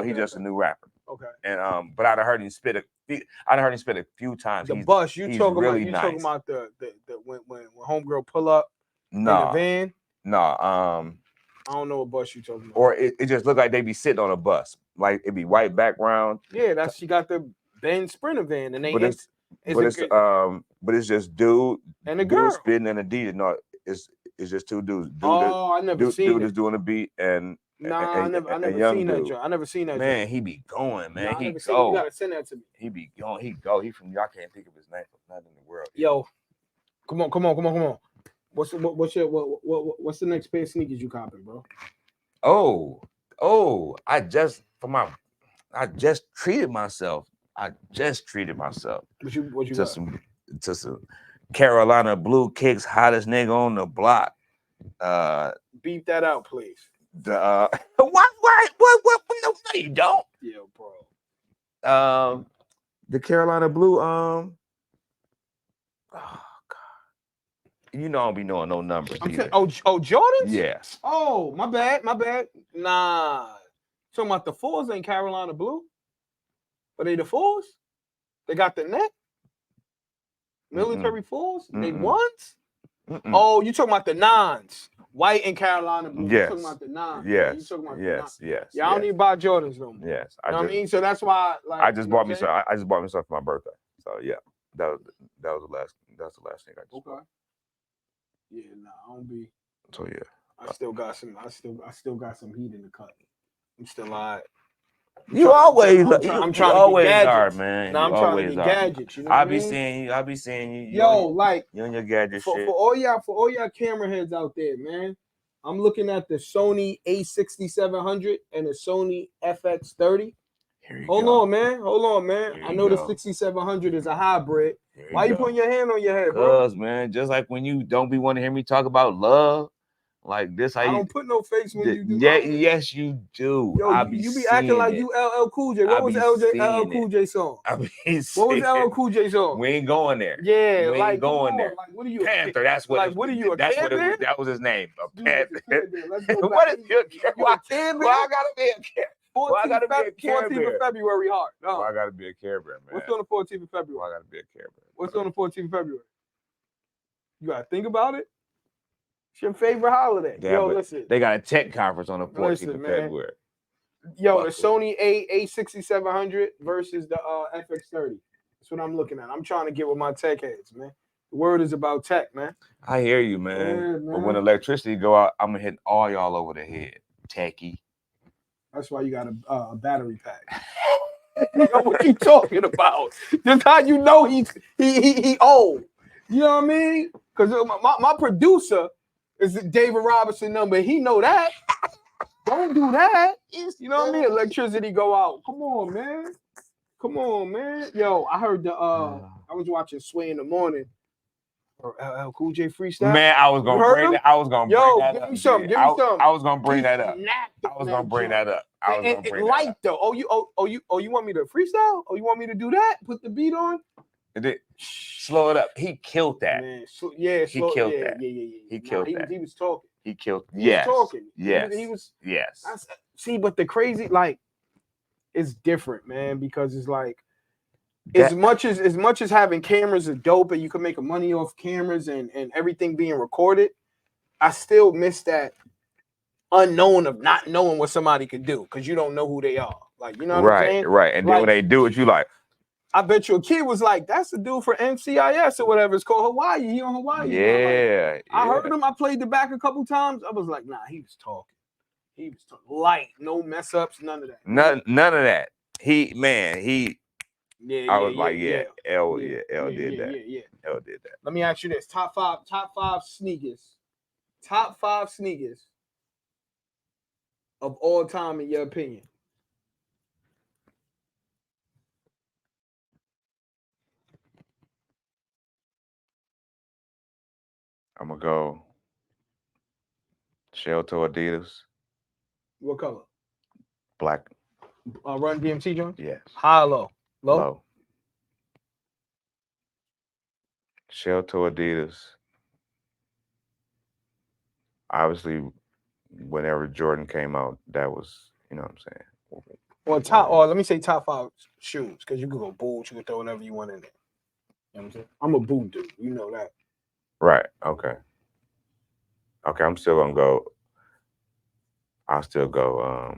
he's just a new rapper. Okay. And but I done heard him spit a few times. The bus you talking really about? You talking about the when homegirl pull up in the van? No. I don't know what bus you talking about. Or it just looked like they be sitting on a bus, like it be white background. Yeah, she got the Ben Sprinter van, and it's just dude and a girl spitting in a D. No, it's just two dudes. I never seen it. Dude is doing a beat and. I never seen that. I never seen that. Man, he be going, man. You gotta send that to me. He be going. He from. I can't think of his name. Not in the world. Yo, come on. What's the next pair of sneakers you copping, bro? I just treated myself. What you got? Some Carolina blue kicks, hottest nigga on the block. Beep that out, please. What? No, you don't. Yeah, bro. The Carolina blue. Oh God. You know I don't be knowing no numbers. Jordans? Yeah. Oh, my bad. Nah. Talking about the 4s ain't Carolina blue. Are they the 4s? They got the net? Military 4s? They 1s? Oh, you talking about the 9s. White and Carolina blue. Yes. You talking about the 9s. Yes. You talking about yes. the 9s. Yeah, I don't need to buy Jordans no more. Yes. You know what I mean? So that's why I just bought me some for my birthday. So yeah, that was the last thing I just bought. Yeah, nah, I don't be. So yeah, I still got some heat in the cut. I'm still alright. You always get gadgets. are, man. Now You I'm trying to always get are. gadgets. You know what I mean? I be seeing you. Yo, like you on your gadget for shit. all y'all camera heads out there, man. I'm looking at the Sony A6700 and the Sony FX30. Hold on, man. I know the 6700 is a hybrid. Why you putting your hand on your head, bro? Cause, man, just like when you don't be wanting to hear me talk about love, like this, I don't put no face when you do. Yeah, yes, you do. Yo, you be acting like you LL Cool J. What was LL Cool J song? What was LL Cool J song? We ain't going there. Yeah, we ain't going there. Like, what are you? Panther. That's what. Like, what are you? A that's Care what Bear? that was his name. A Panther. Let's go back. What is your Care? Why I gotta be a Care? 14th of February, heart. No. Why I gotta be a Care Bear, man? What's on the 14th of February? Why I gotta be a Care Bear? What's on the 14th of February? You gotta think about it. It's your favorite holiday. Listen. They got a tech conference on the 14th of February. Yo, the Sony A6700 versus the FX30. That's what I'm looking at. I'm trying to get with my tech heads, man. The word is about tech, man. I hear you, man. Yeah, man. But when electricity go out, I'm gonna hit all y'all over the head. Techie. That's why you got a battery pack. You know what you talking about? Just how you know he old. You know what I mean? Because my producer is the David Robinson number. He know that. Don't do that. You know what I mean? Electricity go out. Come on, man. Yo, I heard I was watching Sway in the morning. Or LL Cool J freestyle. Man, I was gonna bring that. I was gonna bring that up. Give me some. I was gonna bring that up. I was gonna bring that up. Though. Oh, you want me to freestyle? Oh, you want me to do that? Put the beat on? Slow it up. He killed that. Man, he killed that. Yeah. He killed that. He was talking. He killed. He was talking. Yes. He was. Yes. See, but the crazy, like, it's different, man, because it's like, as much as having cameras are dope and you can make money off cameras and everything being recorded, I still miss that unknown of not knowing what somebody can do because you don't know who they are. Like, you know what I'm saying? Right. And then when they do it, you like, I bet you a kid was like, that's the dude for NCIS or whatever it's called. Hawaii. He on Hawaii. Yeah. I heard him. I played the back a couple times. I was like, nah, he was talking. Light, no mess ups, none of that. None of that. I was like, L did that. Yeah. L did that. Let me ask you this: top five sneakers of all time in your opinion. I'm gonna go shell toe Adidas. What color? Black. Run DMC joint? Yes. High or low? Low. Shell toe Adidas. Obviously, whenever Jordan came out, that was, you know what I'm saying? Well, let me say top 5 shoes, because you can go boots, you can throw whatever you want in there. You know what I'm saying? I'm a boot dude, you know that. Right, okay. I'm still gonna go. I'll still go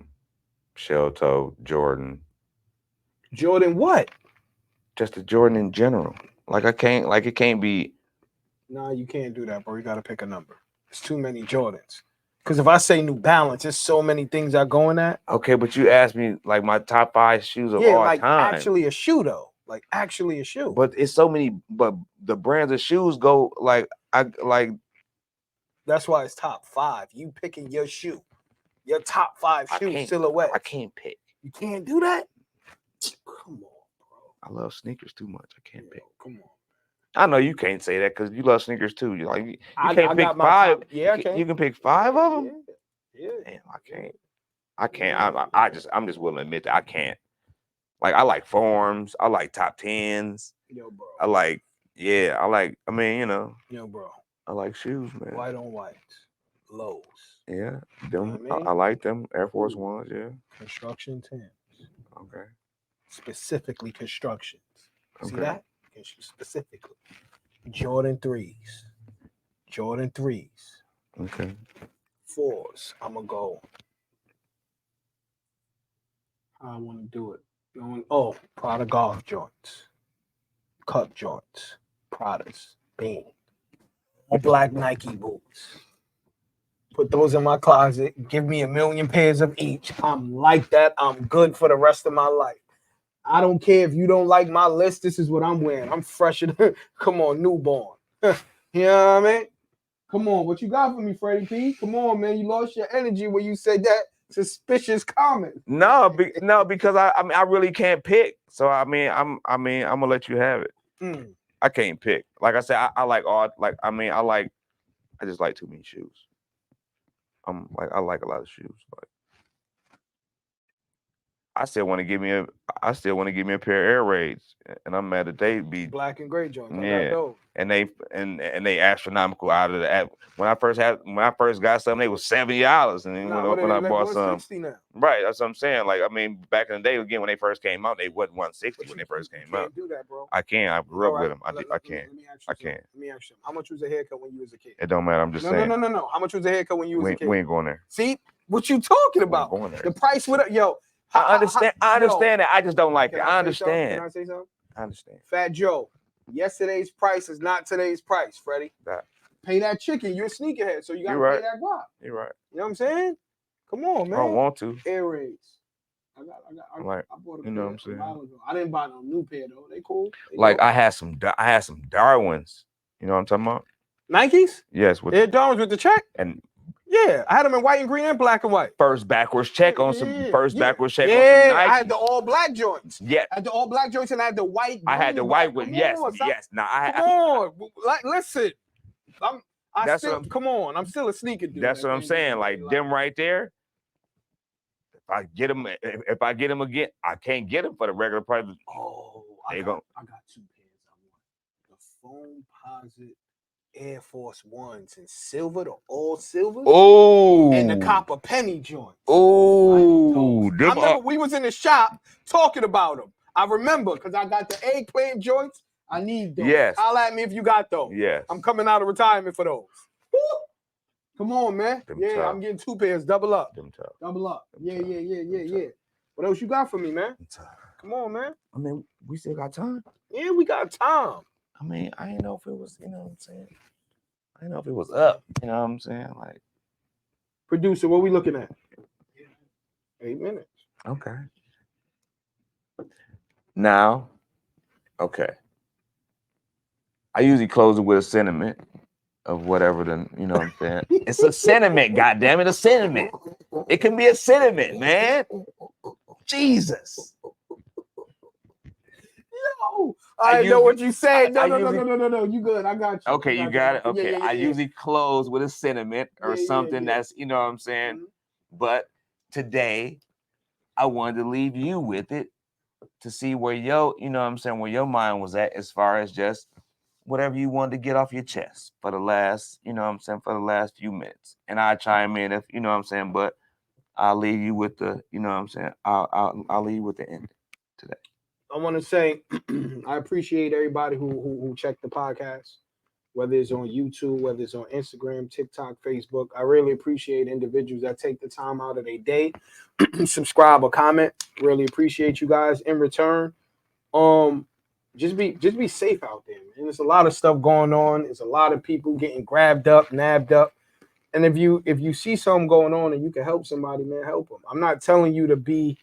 shell toe Jordan. Jordan what? Just a Jordan in general. It can't be. Nah, you can't do that, bro. You gotta pick a number. It's too many Jordans. Because if I say New Balance, there's so many things I go in that. Okay, but you asked me like my top 5 shoes of all time. Actually a shoe though. Like actually a shoe. But it's so many. But the brands of shoes go like I like. That's why it's top 5. You picking your shoe, your top 5 shoe silhouette. I can't pick. You can't do that. Come on, bro. I love sneakers too much. I can't pick. Come on. I know you can't say that because you love sneakers too. You like you can't pick 5. I can. You can pick 5 of them. Yeah. Damn, I can't. I'm just willing to admit that I can't. Like I like forms. I like top 10s. Yo, bro. I mean, you know. Yo, bro. I like shoes, man. White on white. Lows. Yeah, them. You know what I mean? I like them Air Force Ones. Yeah. Construction 10s. Okay. Specifically constructions. Okay. See that? Specifically. Jordan 3s. Okay. 4s. I'm going to go. How I want to do it. Prada golf joints. Cup joints, Pradas, Bean, all black Nike boots. Put those in my closet. Give me 1,000,000 pairs of each. I'm like that. I'm good for the rest of my life. I don't care if you don't like my list. This is what I'm wearing. I'm fresher than, come on, newborn. You know what I mean? Come on, what you got for me, Freddie P? Come on, man. You lost your energy when you said that suspicious comment. No, because I mean I really can't pick. So I'm gonna let you have it. I can't pick. Like I said, I like all I just like too many shoes. I like a lot of shoes. Like I still want to give me a pair of Air Raids, and I'm mad that they be black and gray joints. Yeah, and they astronomical out of the. When I first got something, they was $70, and then when I bought some, now. Right, that's what I'm saying. Like I mean, back in the day, again when they first came out, they wasn't 160 when they first came out. Do that, bro. I can. I grew up with them. I can. Let me ask you. How much was a haircut when you was a kid? It don't matter. I'm just saying. No. How much was a haircut when you was a kid? We ain't going there. See what you talking about? The price with yo. I understand that. I just don't like it. I understand. Can I say something? I understand. Fat Joe, yesterday's price is not today's price, Freddie. Pay that chicken. You're a sneakerhead, so you got to pay that guap. You're right. You know what I'm saying? Come on, man. I don't want to. Air Raids. I bought a pair you know what I'm saying? a while ago. I didn't buy no new pair though. They cool. I had some Darwins. You know what I'm talking about? Nikes? Yes. They're Darwins with the check? And yeah, I had them in white and green and black and white. First backwards check on some Nikes. I had the all black joints. Yeah. I had the all black joints and I had the white. I had the white with yes. Now come on. Listen. Come on. I'm still a sneaker dude. That's what I'm saying. Like them right there. If I get them again, I can't get them for the regular price. Oh, I got 2 pairs I want. The foam posit Air Force Ones in silver, the all silver. Oh, and the copper penny joint. Oh, I remember we was in the shop talking about them. I remember because I got the eggplant joints. I need those. Yes. Holler at me if you got those. Yes. I'm coming out of retirement for those. Woo! Come on, man. Them tough. I'm getting 2 pairs. Double up. Them tough. Double up. Yeah. What else you got for me, man? Come on, man. I mean, we still got time. Yeah, we got time. I mean, I didn't know if it was, you know what I'm saying? I didn't know if it was up. You know what I'm saying? Like, producer, what we looking at? 8 minutes. Okay. Now, okay. I usually close it with a sentiment of whatever you know what I'm saying? It's a sentiment, goddammit, a sentiment. It can be a sentiment, man. Jesus. Yo, I know what you said. No. You good. I got you. Okay, you got it. Okay. Yeah. I usually close with a sentiment or something that's, you know what I'm saying? Mm-hmm. But today, I wanted to leave you with it to see where you know what I'm saying, where your mind was at as far as just whatever you wanted to get off your chest for the last, you know what I'm saying, for the last few minutes. And I chime in if, you know what I'm saying, but I'll leave you with the, you know what I'm saying, I'll leave you with the ending today. I want to say I appreciate everybody who checked the podcast, whether it's on YouTube, whether it's on Instagram, TikTok, Facebook. I really appreciate individuals that take the time out of their day, subscribe or comment. Really appreciate you guys in return. Just be safe out there, man. There's a lot of stuff going on. There's a lot of people getting grabbed up, nabbed up. And if you see something going on and you can help somebody, man, help them. I'm not telling you to be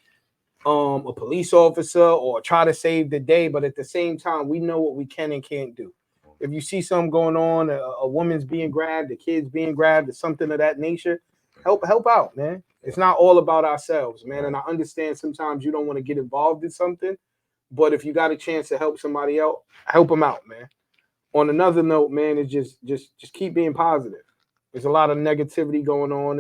a police officer or try to save the day, but at the same time, we know what we can and can't do. If you see something going on, a woman's being grabbed, a kid's being grabbed, or something of that nature, help out, man. It's not all about ourselves, man. And I understand sometimes you don't want to get involved in something, but if you got a chance to help somebody else, help them out, man. On another note, man, it's just keep being positive. There's a lot of negativity going on.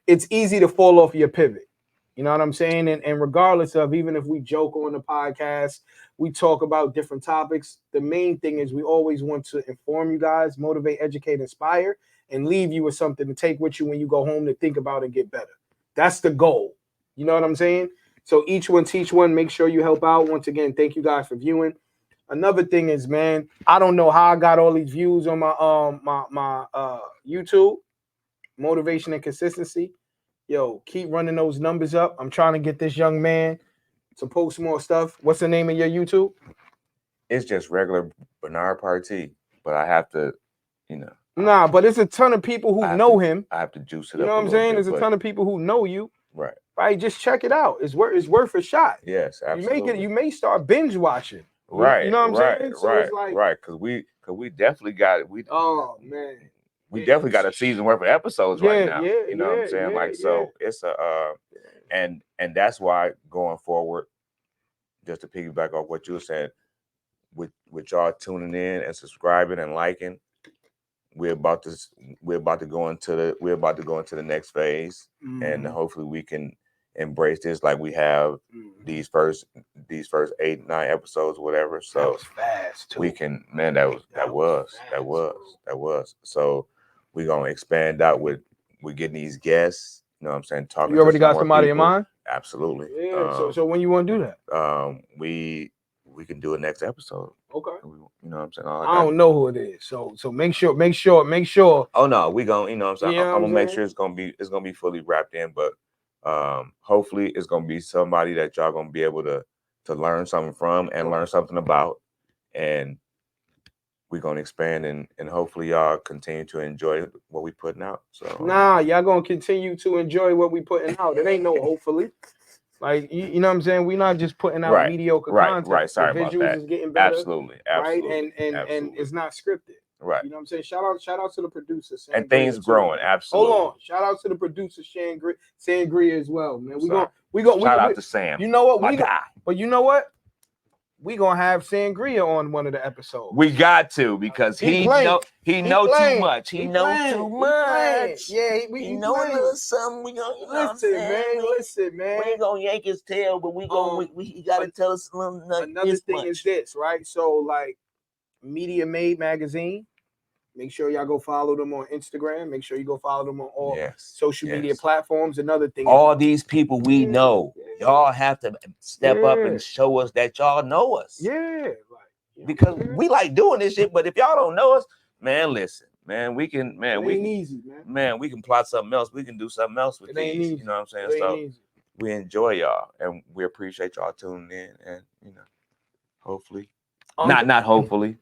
It's easy to fall off your pivot. You know what I'm saying? And regardless of, even if we joke on the podcast, we talk about different topics, the main thing is we always want to inform you guys, motivate, educate, inspire, and leave you with something to take with you when you go home to think about and get better. That's the goal. You know what I'm saying? So each one teach one. Make sure you help out. Once again, thank you guys for viewing. Another thing is, man, I don't know how I got all these views on my YouTube. Motivation and consistency. Yo, keep running those numbers up. I'm trying to get this young man to post more stuff. What's the name of your YouTube? It's just regular Bernard Party, but I have to, Nah, but it's a ton of people who know him. I have to juice it up. You know what I'm saying? There's a ton of people who know you. Right. Just check it out. It's worth a shot. Yes, absolutely. You may start binge watching. Right. You know what I'm saying? So right. It's like, right. Because we definitely got it. Oh man. We definitely got a season worth of episodes right now. Yeah, you know what I'm saying? So it's and that's why going forward, just to piggyback off what you were saying, with y'all tuning in and subscribing and liking, we're about to go into the next phase, and hopefully we can embrace this like we have these first 8-9 episodes, whatever. So that was fast too. We can, man. That was. So we're gonna expand out with getting these guests. You know what I'm saying? Talking. You already got somebody in mind? Absolutely. Yeah. So when you want to do that? We can do a next episode. Okay. You know what I'm saying? I don't know who it is. So make sure. Oh no, we gonna, you know what I'm saying? I'm gonna make sure it's gonna be fully wrapped in, but hopefully it's gonna be somebody that y'all gonna be able to learn something from and learn something about, and we're gonna expand and hopefully y'all continue to enjoy what we putting out. So y'all gonna continue to enjoy what we putting out. It ain't no hopefully. Like you know what I'm saying? We're not just putting out mediocre content. Right. Sorry the about visuals that. Is getting better. Absolutely. Right. And it's not scripted. Right. You know what I'm saying? Shout out to the producer. And things growing. Absolutely. Hold on. Shout out to the producer Sangria as well, man. We shout out to Sam. You know what? My guy. But you know what? We gonna have Sangria on one of the episodes. We got to, because he know too much. He knows too much. Yeah, he know a little something. We gonna listen, man. We ain't gonna yank his tail, but we gonna he gotta tell us another thing is this, right? So like Media Made Magazine. Make sure y'all go follow them on Instagram. Make sure you go follow them on all social media platforms. Another thing, all these people we know, y'all have to step up and show us that y'all know us. Yeah, because we like doing this shit. But if y'all don't know us, man, listen, man, we can, easy, man, we can plot something else. We can do something else with these. Easy. You know what I'm saying? So we enjoy y'all, and we appreciate y'all tuning in, and hopefully, not hopefully.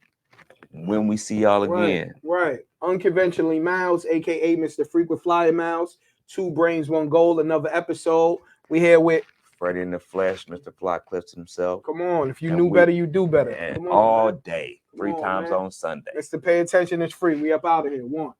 When we see y'all again. Right. Unconventionally Miles, aka Mr. Frequent Flyer Miles. 2 Brains, 1 Goal. Another episode. We here with Freddie in the flesh, Mr. Fly Clips himself. Come on. If you knew better, you do better. Come on, all day. 3 times on Sunday. Mr. Pay Attention is free. We up out of here. 1.